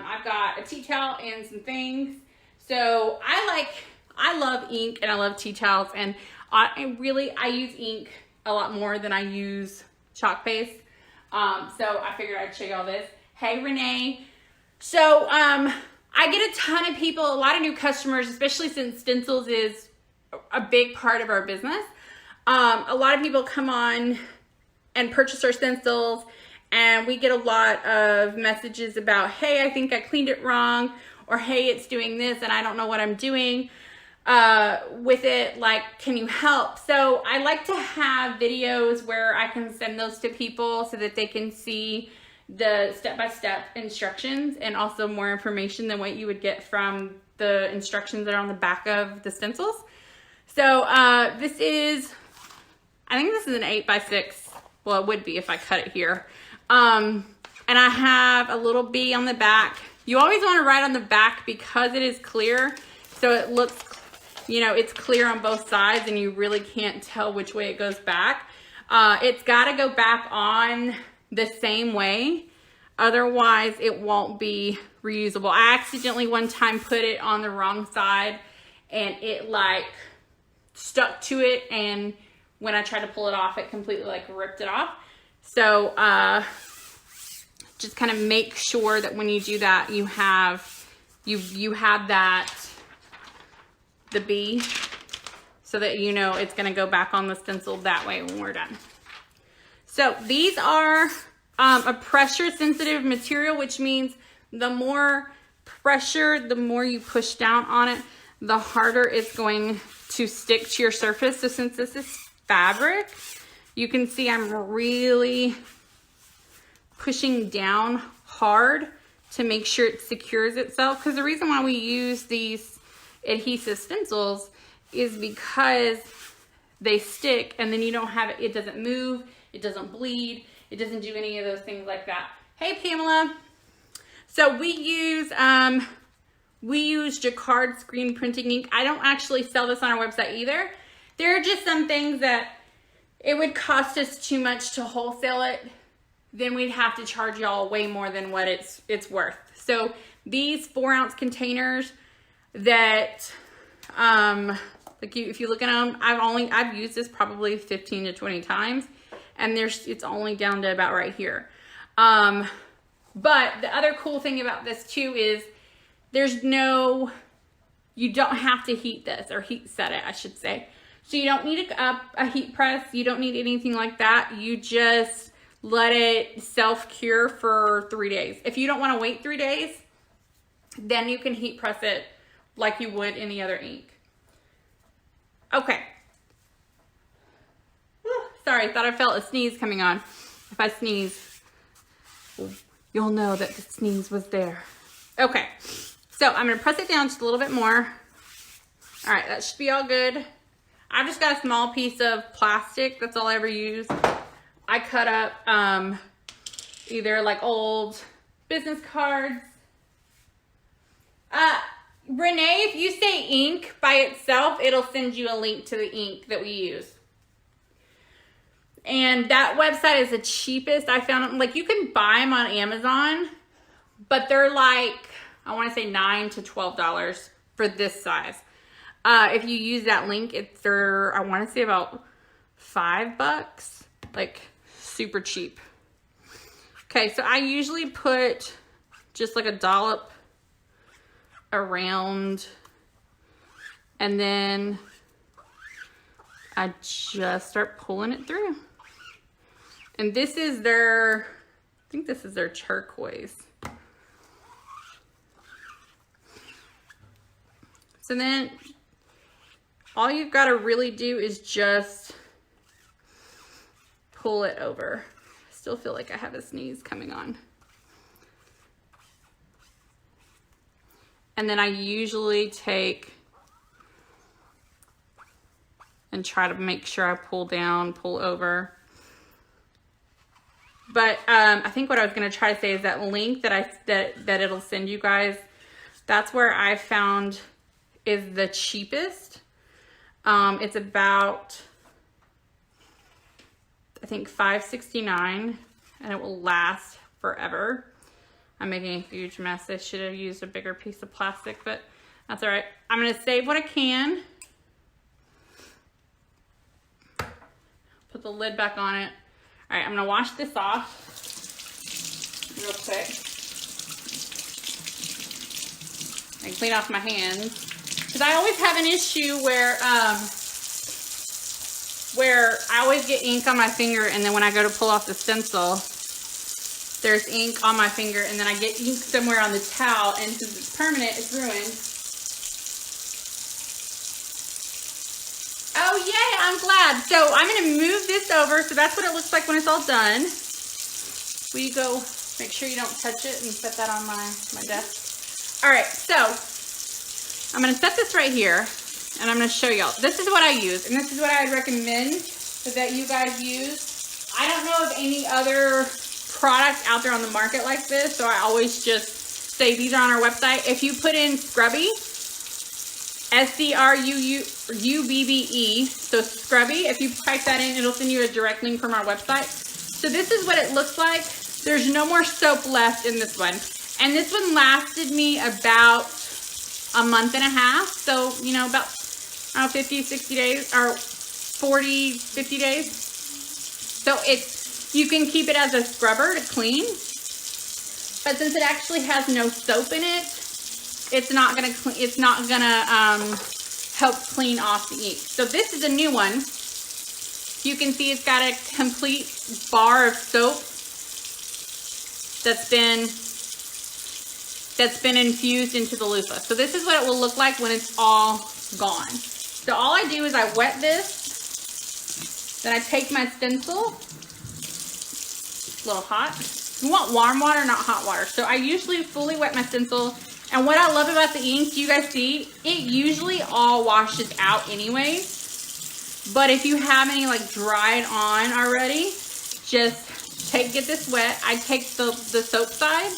I've got a tea towel and some things. So I love ink and I love tea towels, and I use ink a lot more than I use chalk paste. So I figured I'd show you all this. Hey, Renee. So I get a ton of people, a lot of new customers, especially since Stencils is a big part of our business. A lot of people come on and purchase our stencils, and we get a lot of messages about, hey, I think I cleaned it wrong, or hey, it's doing this and I don't know what I'm doing with it, like, can you help? So I like to have videos where I can send those to people so that they can see the step-by-step instructions, and also more information than what you would get from the instructions that are on the back of the stencils. So this is, I think this is an 8x6. Well, it would be if I cut it here. And I have a little bee on the back. You always want to write on the back because it is clear. So it looks, you know, it's clear on both sides and you really can't tell which way it goes back. It's got to go back on the same way. Otherwise, it won't be reusable. I accidentally one time put it on the wrong side and it like stuck to it, and when I tried to pull it off, it completely like ripped it off. So just kind of make sure that when you do that, you have that, the bee, so that you know it's going to go back on the stencil that way when we're done. So these are a pressure sensitive material, which means the more pressure, the more you push down on it, the harder it's going to stick to your surface. So since this is fabric, you can see I'm really pushing down hard to make sure it secures itself. Because the reason why we use these adhesive stencils is because they stick, and then you don't have it, it doesn't move, it doesn't bleed, it doesn't do any of those things like that. Hey, Pamela. So we use Jacquard screen printing ink. I don't actually sell this on our website either. There are just some things that it would cost us too much to wholesale it. Then we'd have to charge y'all way more than what it's worth. So these 4-ounce containers that, if you look at them, I've used this probably 15 to 20 times, and it's only down to about right here. But the other cool thing about this too is you don't have to heat this, or heat set it, I should say. So you don't need a heat press. You don't need anything like that. You just let it self-cure for 3 days. If you don't want to wait 3 days, then you can heat press it like you would any other ink. Okay. Sorry, I thought I felt a sneeze coming on. If I sneeze, you'll know that the sneeze was there. Okay, so I'm gonna press it down just a little bit more. All right, that should be all good. I've just got a small piece of plastic. That's all I ever use. I cut up either like old business cards. Renee, if you say ink by itself, it'll send you a link to the ink that we use. And that website is the cheapest. I found them, like, you can buy them on Amazon, but they're like, I want to say $9 to $12 for this size. If you use that link, I want to say about $5, like super cheap. Okay, so I usually put just like a dollop around, and then I just start pulling it through. And this is I think this is their turquoise. So then all you've got to really do is just pull it over. I still feel like I have a sneeze coming on. And then I usually take and try to make sure I pull down, pull over. But I think what I was going to try to say is that link that it'll send you guys, that's where I found is the cheapest. It's about, I think, $5.69, and it will last forever. I'm making a huge mess. I should have used a bigger piece of plastic, but that's all right. I'm gonna save what I can. Put the lid back on it. All right, I'm gonna wash this off real quick. And clean off my hands. Because I always have an issue where I always get ink on my finger, and then when I go to pull off the stencil, there's ink on my finger, and then I get ink somewhere on the towel, and since it's permanent, it's ruined. Oh yay, I'm glad. So I'm gonna move this over, so that's what it looks like when it's all done. Will you go make sure you don't touch it and set that on my desk? All right, so I'm gonna set this right here, and I'm gonna show y'all. This is what I use, and this is what I would recommend that you guys use. I don't know of any other product out there on the market like this, so I always just say these are on our website. If you put in Scrubby, SCRUBBE, so Scrubby, if you type that in, it'll send you a direct link from our website. So this is what it looks like. There's no more soap left in this one. And this one lasted me about a month and a half. So, you know, about, I don't know, 50, 60 days, or 40, 50 days. So you can keep it as a scrubber to clean. But since it actually has no soap in it, it's not gonna help clean off the ink. So this is a new one. You can see it's got a complete bar of soap that's been infused into the loofah. So this is what it will look like when it's all gone. So all I do is I wet this, then I take my stencil. It's a little hot. You want warm water, not hot water. So I usually fully wet my stencil. And what I love about the ink, you guys see, it usually all washes out anyways. But if you have any like dried on already, just get this wet. I take the soap side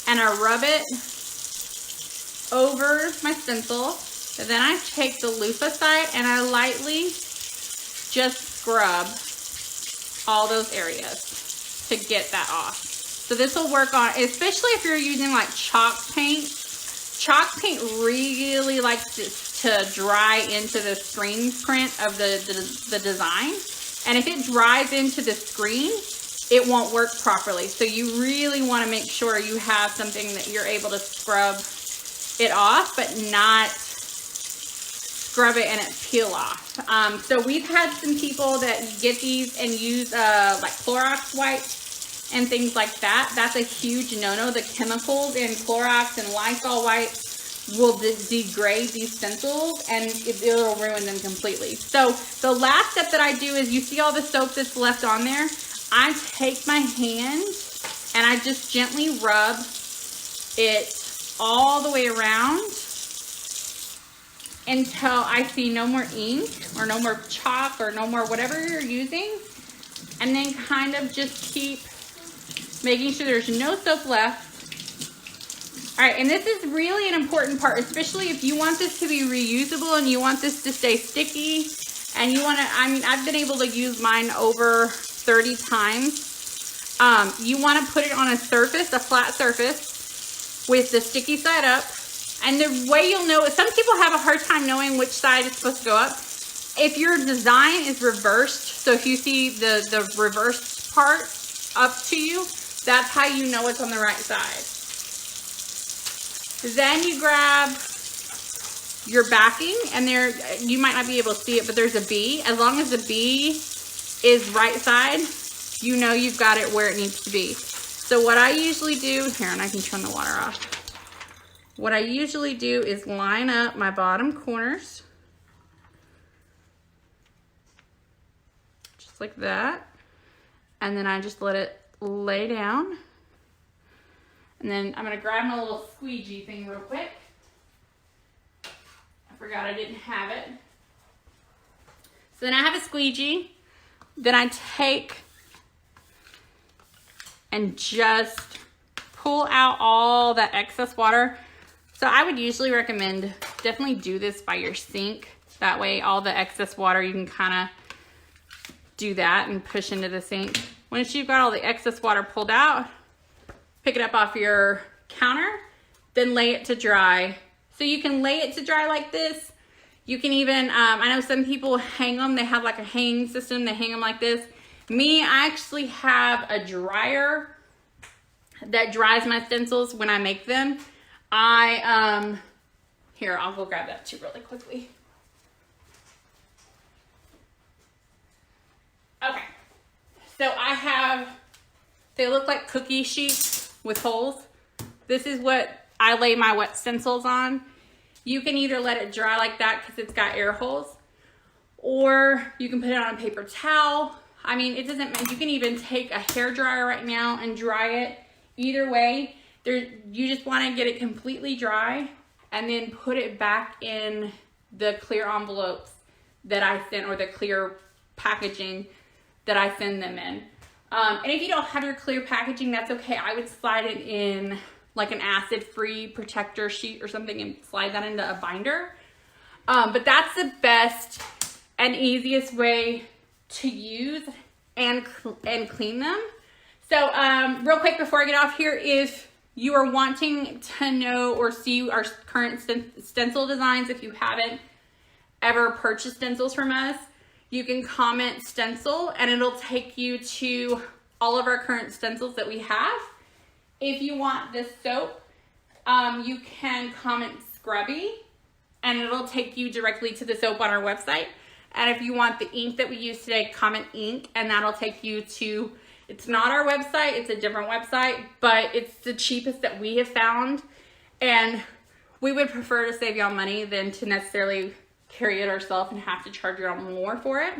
and I rub it over my stencil. And then I take the loofah side and I lightly just scrub all those areas to get that off. So this will work on, especially if you're using like chalk paint. Chalk paint really likes to dry into the screen print of the design. And if it dries into the screen, it won't work properly. So you really want to make sure you have something that you're able to scrub it off, but not scrub it and it peel off. So we've had some people that get these and use like Clorox wipes and things like that. That's a huge no-no. The chemicals in Clorox and Lysol wipes will degrade these stencils and it'll ruin them completely. So the last step that I do is, you see all the soap that's left on there? I take my hand and I just gently rub it all the way around until I see no more ink or no more chalk or no more whatever you're using. And then kind of just keep making sure there's no soap left. All right, and this is really an important part, especially if you want this to be reusable and you want this to stay sticky and you want to, I mean, I've been able to use mine over 30 times. You want to put it on a surface, a flat surface with the sticky side up. And the way you'll know is, some people have a hard time knowing which side is supposed to go up. If your design is reversed, so if you see the reversed part up to you, that's how you know it's on the right side. Then you grab your backing, and there, you might not be able to see it, but there's a B. As long as the B is right side, you know you've got it where it needs to be. So what I usually do, here, and I can turn the water off. What I usually do is line up my bottom corners, just like that. And then I just let it lay down. And then I'm gonna grab my little squeegee thing real quick. I forgot I didn't have it. So then I have a squeegee. Then I take and just pull out all that excess water. So I would usually recommend, definitely do this by your sink. That way all the excess water, you can kind of do that and push into the sink. Once you've got all the excess water pulled out, pick it up off your counter, then lay it to dry. So you can lay it to dry like this. You can even, I know some people hang them. They have like a hanging system. They hang them like this. Me, I actually have a dryer that dries my stencils when I make them. Here, I'll go grab that too really quickly. Okay, so they look like cookie sheets with holes. This is what I lay my wet stencils on. You can either let it dry like that because it's got air holes, or you can put it on a paper towel. I mean, it doesn't matter. You can even take a hair dryer right now and dry it. Either way, you just want to get it completely dry and then put it back in the clear envelopes that I send, or the clear packaging that I send them in. And if you don't have your clear packaging, that's okay. I would slide it in like an acid-free protector sheet or something and slide that into a binder. But that's the best and easiest way to use and clean them. So real quick before I get off here, if you are wanting to know or see our current stencil designs, if you haven't ever purchased stencils from us, you can comment stencil and it'll take you to all of our current stencils that we have. If you want this soap, you can comment scrubby and it'll take you directly to the soap on our website. And if you want the ink that we use today, comment ink and that'll take you to, it's not our website, it's a different website, but it's the cheapest that we have found. And we would prefer to save y'all money than to necessarily carry it ourselves and have to charge y'all more for it.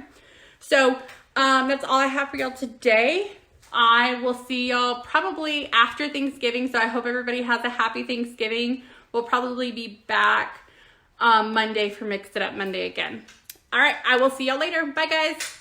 So that's all I have for y'all today. I will see y'all probably after Thanksgiving. So I hope everybody has a happy Thanksgiving. We'll probably be back Monday for Mix It Up Monday again. All right, I will see y'all later. Bye, guys.